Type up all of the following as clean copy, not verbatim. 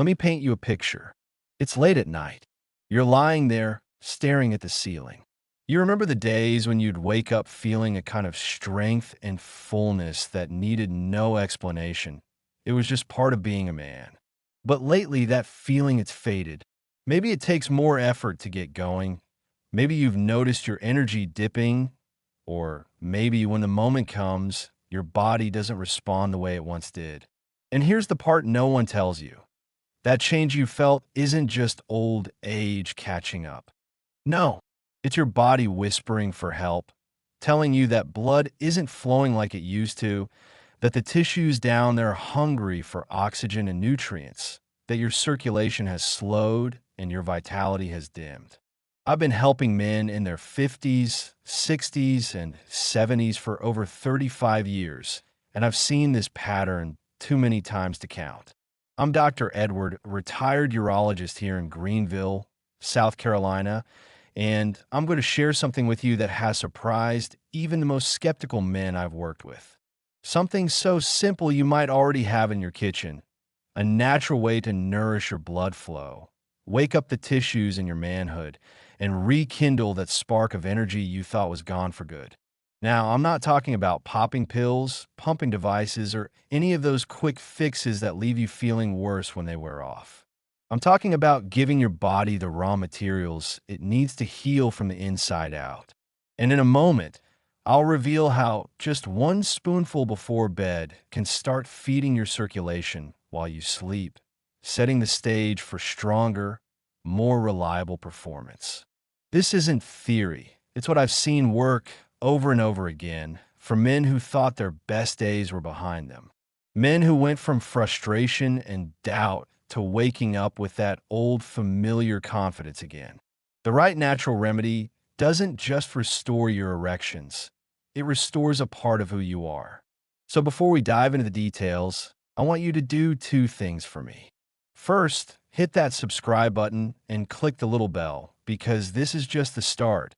Let me paint you a picture. It's late at night. You're lying there, staring at the ceiling. You remember the days when you'd wake up feeling a kind of strength and fullness that needed no explanation. It was just part of being a man. But lately, that feeling it's faded. Maybe it takes more effort to get going. Maybe you've noticed your energy dipping, or maybe when the moment comes, your body doesn't respond the way it once did. And here's the part no one tells you. That change you felt isn't just old age catching up. No, it's your body whispering for help, telling you that blood isn't flowing like it used to, that the tissues down there are hungry for oxygen and nutrients, that your circulation has slowed and your vitality has dimmed. I've been helping men in their 50s, 60s, and 70s for over 35 years, and I've seen this pattern too many times to count. I'm Dr. Edward, a retired urologist here in Greenville, South Carolina, and I'm going to share something with you that has surprised even the most skeptical men I've worked with. Something so simple you might already have in your kitchen, a natural way to nourish your blood flow, wake up the tissues in your manhood, and rekindle that spark of energy you thought was gone for good. Now, I'm not talking about popping pills, pumping devices, or any of those quick fixes that leave you feeling worse when they wear off. I'm talking about giving your body the raw materials it needs to heal from the inside out. And in a moment, I'll reveal how just one spoonful before bed can start feeding your circulation while you sleep, setting the stage for stronger, more reliable performance. This isn't theory. It's what I've seen work over and over again for men who thought their best days were behind them. Men who went from frustration and doubt to waking up with that old familiar confidence again. The right natural remedy doesn't just restore your erections. It restores a part of who you are. So before we dive into the details, I want you to do two things for me. First, hit that subscribe button and click the little bell because this is just the start.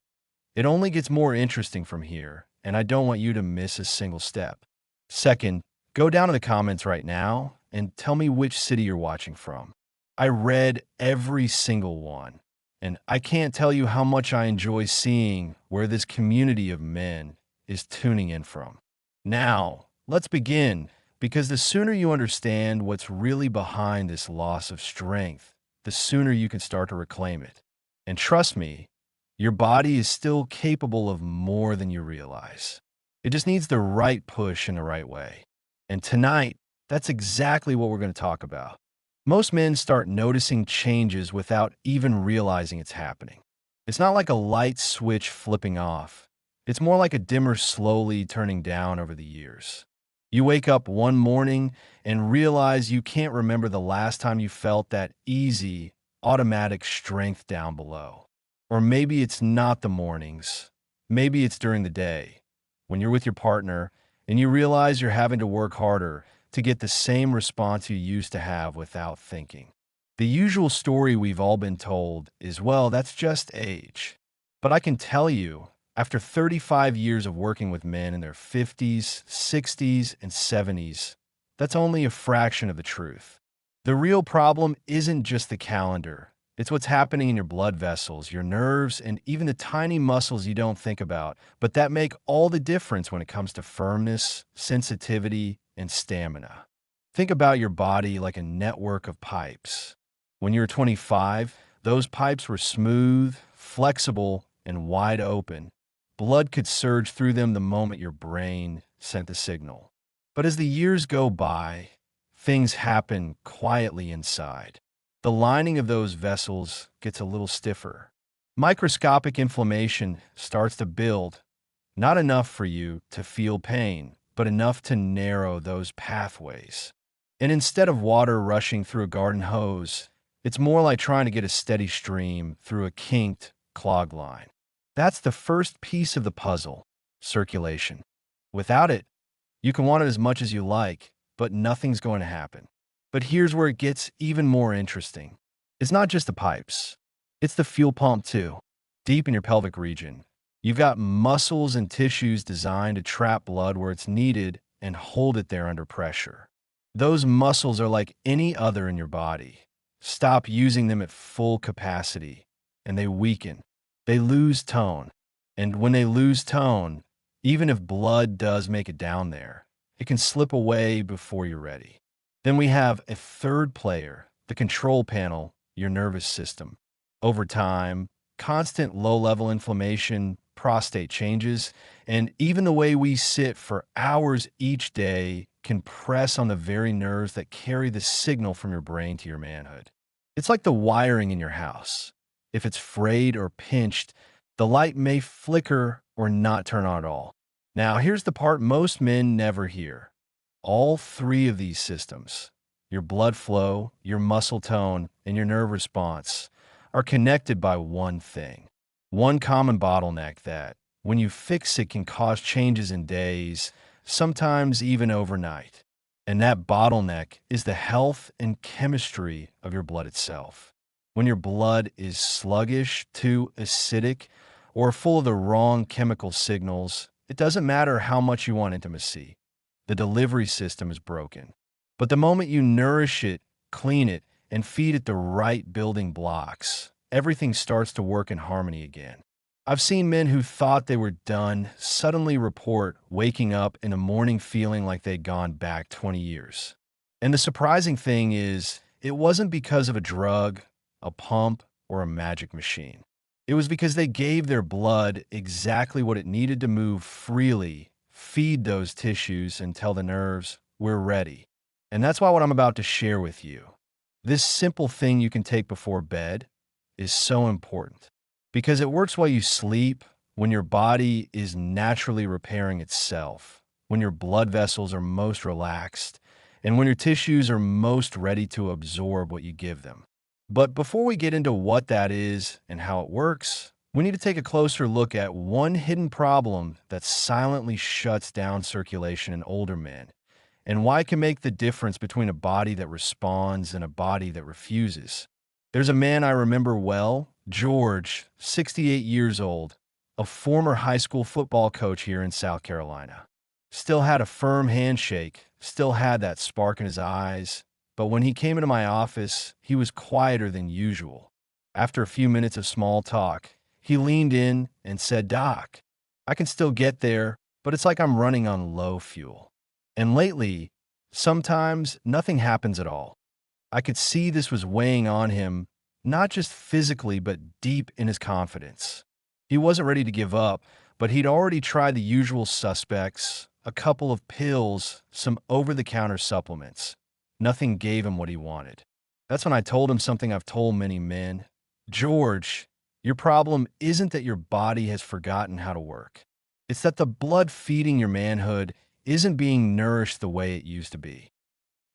It only gets more interesting from here, and I don't want you to miss a single step. Second, go down to the comments right now and tell me which city you're watching from. I read every single one, and I can't tell you how much I enjoy seeing where this community of men is tuning in from. Now, let's begin, because the sooner you understand what's really behind this loss of strength, the sooner you can start to reclaim it. And trust me, your body is still capable of more than you realize. It just needs the right push in the right way. And tonight, that's exactly what we're going to talk about. Most men start noticing changes without even realizing it's happening. It's not like a light switch flipping off. It's more like a dimmer slowly turning down over the years. You wake up one morning and realize you can't remember the last time you felt that easy, automatic strength down below. Or maybe it's not the mornings. Maybe it's during the day, when you're with your partner and you realize you're having to work harder to get the same response you used to have without thinking. The usual story we've all been told is, well, that's just age. But I can tell you, after 35 years of working with men in their 50s, 60s, and 70s, that's only a fraction of the truth. The real problem isn't just the calendar. It's what's happening in your blood vessels, your nerves, and even the tiny muscles you don't think about, but that make all the difference when it comes to firmness, sensitivity, and stamina. Think about your body like a network of pipes. When you were 25, those pipes were smooth, flexible, and wide open. Blood could surge through them the moment your brain sent the signal. But as the years go by, things happen quietly inside. The lining of those vessels gets a little stiffer. Microscopic inflammation starts to build, not enough for you to feel pain, but enough to narrow those pathways. And instead of water rushing through a garden hose, it's more like trying to get a steady stream through a kinked, clogged line. That's the first piece of the puzzle, circulation. Without it, you can want it as much as you like, but nothing's going to happen. But here's where it gets even more interesting. It's not just the pipes. It's the fuel pump too. Deep in your pelvic region, you've got muscles and tissues designed to trap blood where it's needed and hold it there under pressure. Those muscles are like any other in your body. stop using them at full capacity, and they weaken. They lose tone. And when they lose tone, even if blood does make it down there, it can slip away before you're ready. Then we have a third player, the control panel, your nervous system. Over time, constant low-level inflammation, prostate changes, and even the way we sit for hours each day can press on the very nerves that carry the signal from your brain to your manhood. It's like the wiring in your house. If it's frayed or pinched, the light may flicker or not turn on at all. Now, here's the part most men never hear. All three of these systems, your blood flow, your muscle tone, and your nerve response, are connected by one thing. One common bottleneck that, when you fix it, can cause changes in days, sometimes even overnight. And that bottleneck is the health and chemistry of your blood itself. When your blood is sluggish, too acidic, or full of the wrong chemical signals, it doesn't matter how much you want intimacy. The delivery system is broken. But the moment you nourish it, clean it, and feed it the right building blocks, everything starts to work in harmony again. I've seen men who thought they were done suddenly report waking up in the morning feeling like they'd gone back 20 years. And the surprising thing is, it wasn't because of a drug, a pump, or a magic machine. It was because they gave their blood exactly what it needed to move freely, feed those tissues, and tell the nerves, we're ready. And that's why what I'm about to share with you, this simple thing you can take before bed, is so important. Because it works while you sleep, when your body is naturally repairing itself, when your blood vessels are most relaxed, and when your tissues are most ready to absorb what you give them. But before we get into what that is and how it works, we need to take a closer look at one hidden problem that silently shuts down circulation in older men, and why it can make the difference between a body that responds and a body that refuses. There's a man I remember well, George, 68 years old, a former high school football coach here in South Carolina. Still had a firm handshake, still had that spark in his eyes, but when he came into my office, he was quieter than usual. After a few minutes of small talk, he leaned in and said, "Doc, I can still get there, but it's like I'm running on low fuel." And lately, sometimes nothing happens at all. I could see this was weighing on him, not just physically, but deep in his confidence. He wasn't ready to give up, but he'd already tried the usual suspects, a couple of pills, some over-the-counter supplements. Nothing gave him what he wanted. That's when I told him something I've told many men. George, your problem isn't that your body has forgotten how to work. It's that the blood feeding your manhood isn't being nourished the way it used to be.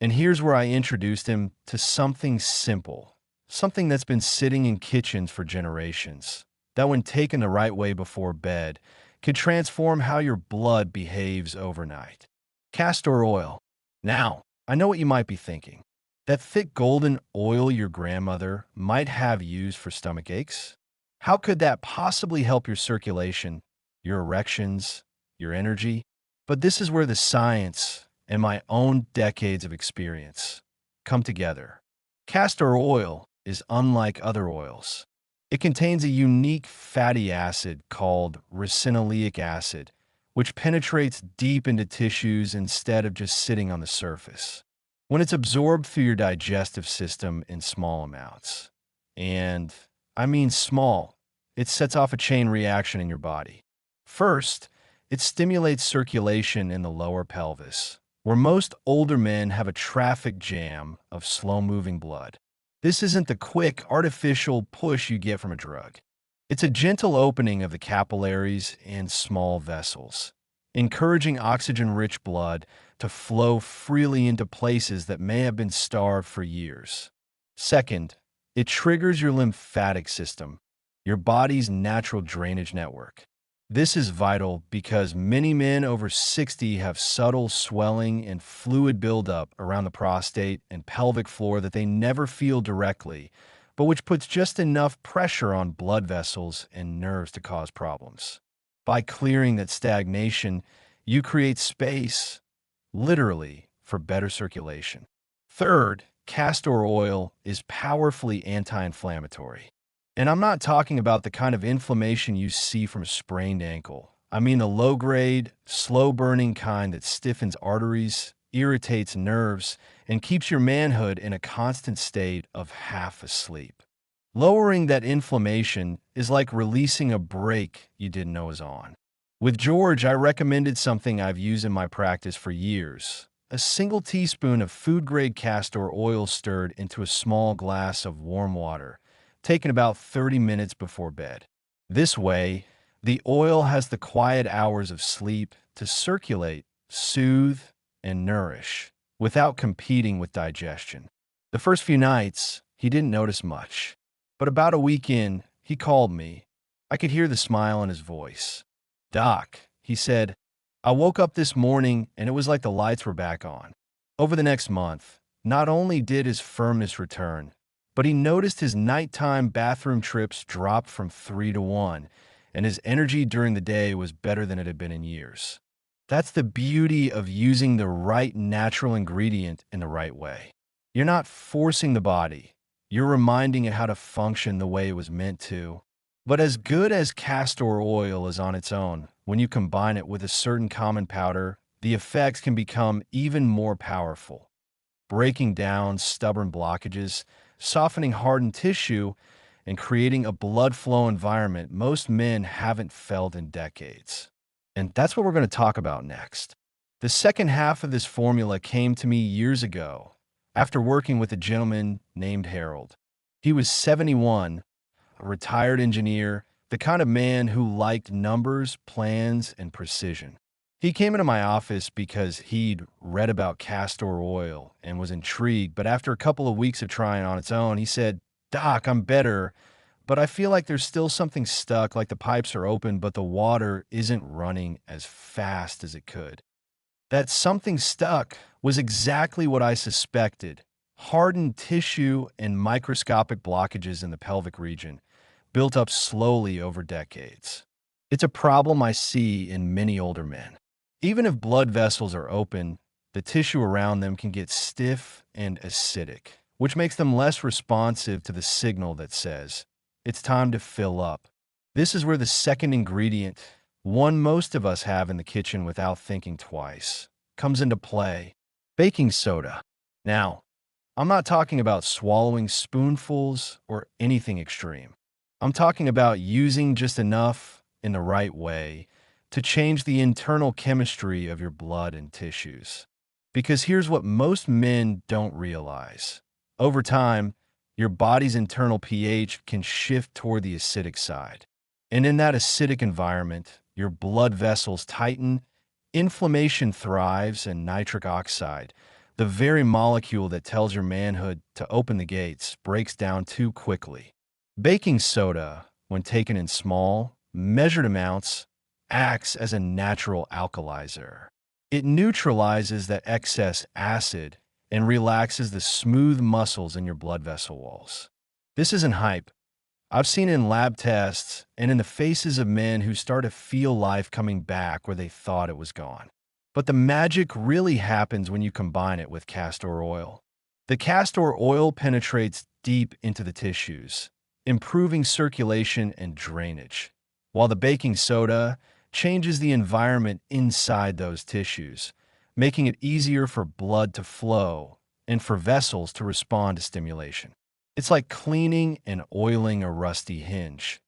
And here's where I introduced him to something simple, something that's been sitting in kitchens for generations, that when taken the right way before bed, can transform how your blood behaves overnight. Castor oil. Now, I know what you might be thinking. That thick golden oil your grandmother might have used for stomach aches? How could that possibly help your circulation, your erections, your energy? But this is where the science and my own decades of experience come together. Castor oil is unlike other oils. It contains a unique fatty acid called ricinoleic acid, which penetrates deep into tissues instead of just sitting on the surface. When it's absorbed through your digestive system in small amounts, and I mean small, it sets off a chain reaction in your body. First, it stimulates circulation in the lower pelvis, where most older men have a traffic jam of slow-moving blood. This isn't the quick, artificial push you get from a drug. It's a gentle opening of the capillaries and small vessels, encouraging oxygen-rich blood to flow freely into places that may have been starved for years. Second, it triggers your lymphatic system, your body's natural drainage network. This is vital because many men over 60 have subtle swelling and fluid buildup around the prostate and pelvic floor that they never feel directly, but which puts just enough pressure on blood vessels and nerves to cause problems. By clearing that stagnation, you create space, literally, for better circulation. Third, castor oil is powerfully anti-inflammatory. And I'm not talking about the kind of inflammation you see from a sprained ankle. I mean the low-grade, slow-burning kind that stiffens arteries, irritates nerves, and keeps your manhood in a constant state of half asleep. Lowering that inflammation is like releasing a brake you didn't know was on. With George, I recommended something I've used in my practice for years. A single teaspoon of food-grade castor oil stirred into a small glass of warm water, taken about 30 minutes before bed. This way, the oil has the quiet hours of sleep to circulate, soothe, and nourish, without competing with digestion. The first few nights, he didn't notice much. But about a week in, he called me. I could hear the smile in his voice. "Doc," he said, "I woke up this morning and it was like the lights were back on." Over the next month, not only did his firmness return, but he noticed his nighttime bathroom trips dropped from 3 to 1, and his energy during the day was better than it had been in years. That's the beauty of using the right natural ingredient in the right way. You're not forcing the body. You're reminding it how to function the way it was meant to. But as good as castor oil is on its own, when you combine it with a certain common powder, the effects can become even more powerful, breaking down stubborn blockages, softening hardened tissue, and creating a blood flow environment most men haven't felt in decades. And that's what we're going to talk about next. The second half of this formula came to me years ago after working with a gentleman named Harold. He was 71, a retired engineer, the kind of man who liked numbers, plans, and precision. He came into my office because he'd read about castor oil and was intrigued, but after a couple of weeks of trying on its own, he said, "Doc, I'm better, but I feel like there's still something stuck, like the pipes are open, but the water isn't running as fast as it could." That something stuck was exactly what I suspected: hardened tissue and microscopic blockages in the pelvic region, built up slowly over decades. It's a problem I see in many older men. Even if blood vessels are open, the tissue around them can get stiff and acidic, which makes them less responsive to the signal that says, "It's time to fill up." This is where the second ingredient, one most of us have in the kitchen without thinking twice, comes into play: baking soda. Now, I'm not talking about swallowing spoonfuls or anything extreme. I'm talking about using just enough in the right way to change the internal chemistry of your blood and tissues. Because here's what most men don't realize. Over time, your body's internal pH can shift toward the acidic side. And in that acidic environment, your blood vessels tighten, inflammation thrives, and nitric oxide, the very molecule that tells your manhood to open the gates, breaks down too quickly. Baking soda, when taken in small, measured amounts, acts as a natural alkalizer. It neutralizes that excess acid and relaxes the smooth muscles in your blood vessel walls. This isn't hype. I've seen it in lab tests and in the faces of men who start to feel life coming back where they thought it was gone. But the magic really happens when you combine it with castor oil. The castor oil penetrates deep into the tissues, improving circulation and drainage, while the baking soda changes the environment inside those tissues, making it easier for blood to flow and for vessels to respond to stimulation. It's like cleaning and oiling a rusty hinge.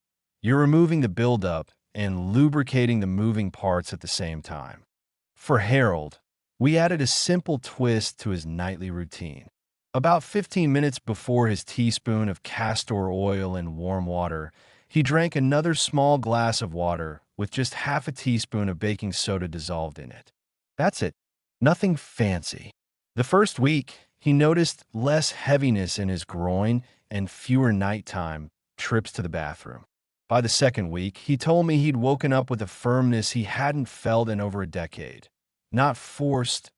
You're removing the buildup and lubricating the moving parts at the same time. For Harold, we added a simple twist to his nightly routine. About 15 minutes before his teaspoon of castor oil in warm water, he drank another small glass of water with just half a teaspoon of baking soda dissolved in it. That's it. Nothing fancy. The first week, he noticed less heaviness in his groin and fewer nighttime trips to the bathroom. By the second week, he told me he'd woken up with a firmness he hadn't felt in over a decade. Not forced,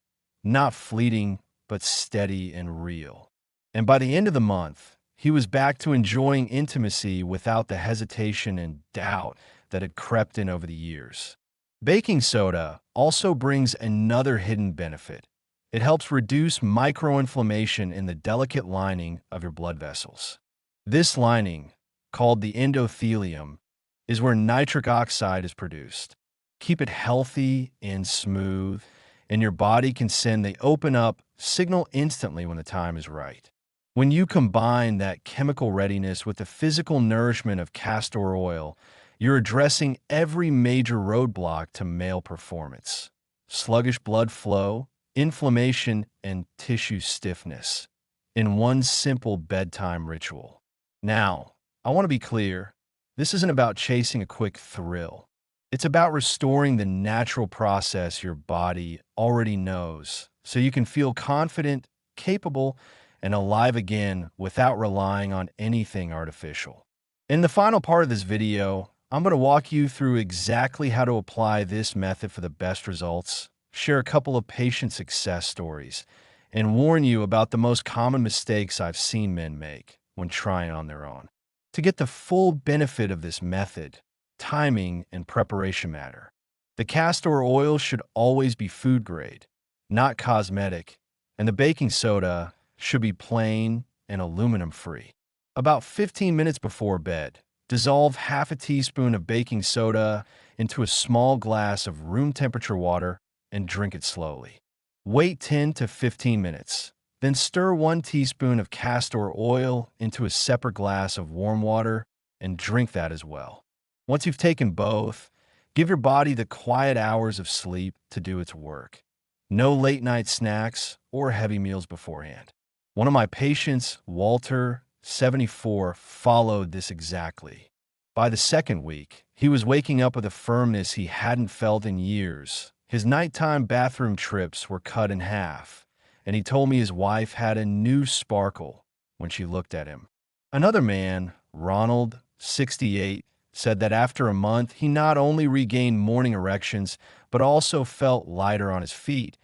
not fleeting, but steady and real. And by the end of the month, he was back to enjoying intimacy without the hesitation and doubt that had crept in over the years. Baking soda also brings another hidden benefit. It helps reduce microinflammation in the delicate lining of your blood vessels. This lining, called the endothelium, is where nitric oxide is produced. Keep it healthy and smooth, and your body can send the open up signal instantly when the time is right. When you combine that chemical readiness with the physical nourishment of castor oil, you're addressing every major roadblock to male performance: sluggish blood flow, inflammation, and tissue stiffness in one simple bedtime ritual. Now, I want to be clear, this isn't about chasing a quick thrill. It's about restoring the natural process your body already knows so you can feel confident, capable, and alive again without relying on anything artificial. In the final part of this video, I'm going to walk you through exactly how to apply this method for the best results, share a couple of patient success stories, and warn you about the most common mistakes I've seen men make when trying on their own. To get the full benefit of this method, timing and preparation matter. The castor oil should always be food grade, not cosmetic, and the baking soda should be plain and aluminum free. About 15 minutes before bed, dissolve half a teaspoon of baking soda into a small glass of room temperature water and drink it slowly. Wait 10 to 15 minutes. Then stir 1 teaspoon of castor oil into a separate glass of warm water and drink that as well. Once you've taken both, give your body the quiet hours of sleep to do its work. No late night snacks or heavy meals beforehand. One of my patients, Walter, 74, followed this exactly. By the second week, he was waking up with a firmness he hadn't felt in years. His nighttime bathroom trips were cut in half, and he told me his wife had a new sparkle when she looked at him. Another man, Ronald, 68, said that after a month, he not only regained morning erections, but also felt lighter on his feet,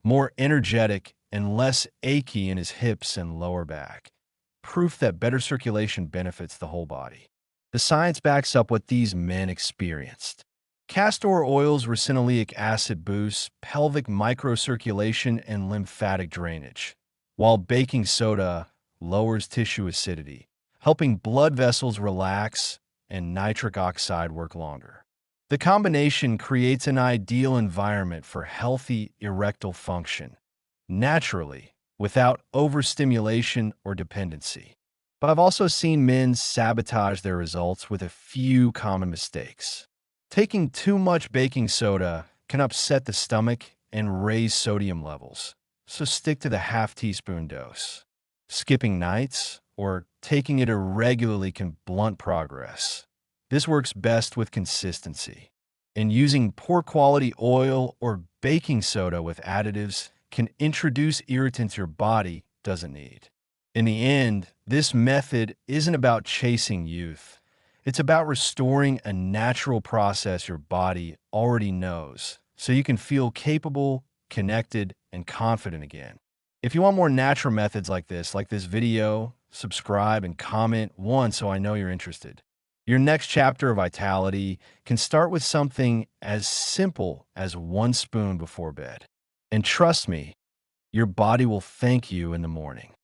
more energetic, and less achy in his hips and lower back. Proof that better circulation benefits the whole body. The science backs up what these men experienced. Castor oil's ricinoleic acid boosts pelvic microcirculation and lymphatic drainage, while baking soda lowers tissue acidity, helping blood vessels relax and nitric oxide work longer. The combination creates an ideal environment for healthy erectile function, naturally, without overstimulation or dependency. But I've also seen men sabotage their results with a few common mistakes. Taking too much baking soda can upset the stomach and raise sodium levels, so stick to the half-teaspoon dose. Skipping nights or taking it irregularly can blunt progress. This works best with consistency. And using poor quality oil or baking soda with additives can introduce irritants your body doesn't need. In the end, this method isn't about chasing youth. It's about restoring a natural process your body already knows, so you can feel capable, connected, and confident again. If you want more natural methods like this video, subscribe and comment once so I know you're interested. Your next chapter of vitality can start with something as simple as 1 spoon before bed. And trust me, your body will thank you in the morning.